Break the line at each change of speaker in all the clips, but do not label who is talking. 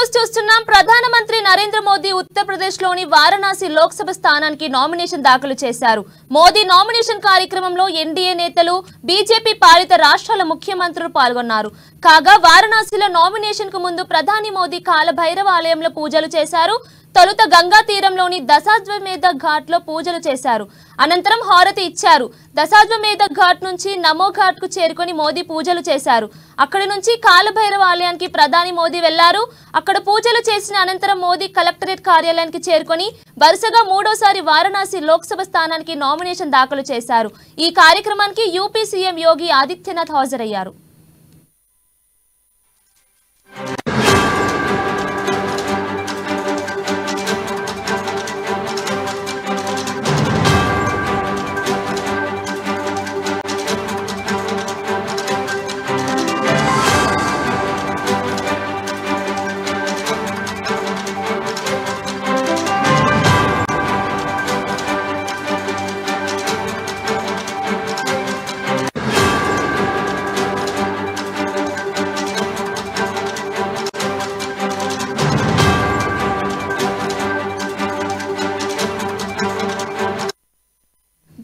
News చూస్తున్నాం. ప్రధానమంత్రి నరేంద్ర మోదీ ఉత్తరప్రదేశ్ లోని వారణాసి లోక్సభ స్థానానికి నామినేషన్ దాఖలు చేశారు. మోదీ నామినేషన్ కార్యక్రమంలో ఎన్డీఏ నేతలు, బీజేపీ పాలిత రాష్ట్రాల ముఖ్యమంత్రులు పాల్గొన్నారు. కాగా వారణాసిలో నామినేషన్ కు ముందు ప్రధాని మోదీ కాలభైరవ ఆలయంలో పూజలు చేశారు. తొలుత గంగా తీరంలోని దశాశ్వమేధ ఘాట్ లో పూజలు చేశారు. అనంతరం హారతి ఇచ్చారు. దశాశ్వమేధ ఘాట్ నుంచి నమో ఘాట్ కు చేరుకొని మోదీ పూజలు చేశారు. అక్కడి నుంచి కాలభైరవ ఆలయానికి ప్రధాని మోదీ వెళ్లారు. అక్కడ పూజలు చేసిన అనంతరం మోదీ కలెక్టరేట్ కార్యాలయానికి చేరుకొని వరుసగా మూడోసారి వారణాసి లోక్సభ స్థానానికి నామినేషన్ దాఖలు చేశారు. ఈ కార్యక్రమానికి యూపీ సీఎం యోగి ఆదిత్యనాథ్ హాజరయ్యారు.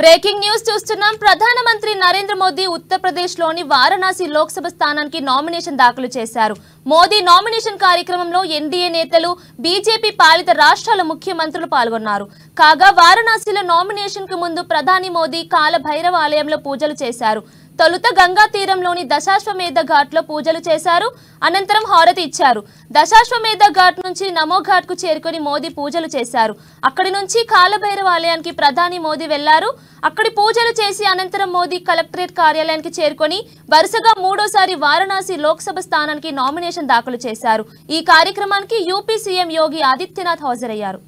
బ్రేకింగ్ న్యూస్ చూస్తున్నాం. ప్రధానమంత్రి నరేంద్ర మోదీ ఉత్తరప్రదేశ్ లోని వారణాసి లోక్సభ స్థానానికి నామినేషన్ దాఖలు చేశారు. మోదీ నామినేషన్ కార్యక్రమంలో ఎన్డీఏ నేతలు, బీజేపీ పాలిత రాష్ట్రాల ముఖ్యమంత్రులు పాల్గొన్నారు. కాగా వారణాసిలో నామినేషన్ కు ముందు ప్రధాని మోదీ కాలభైరవ ఆలయంలో పూజలు చేశారు. తొలుత గంగా తీరంలోని దశాశ్వమేధ ఘాట్ లో పూజలు చేశారు. అనంతరం హారతి ఇచ్చారు. దశాశ్వమేధ ఘాట్ నుంచి నమో ఘాట్ కు చేరుకొని మోదీ పూజలు చేశారు. అక్కడి నుంచి కాలభైరవ ఆలయానికి ప్రధాని మోదీ వెళ్లారు. అక్కడి పూజలు చేసి అనంతరం మోదీ కలెక్టరేట్ కార్యాలయానికి చేరుకొని వరుసగా మూడోసారి వారణాసి లోక్సభ స్థానానికి నామినేషన్ దాఖలు చేశారు. ఈ కార్యక్రమానికి యూపీ సీఎం యోగి ఆదిత్యనాథ్ హాజరయ్యారు.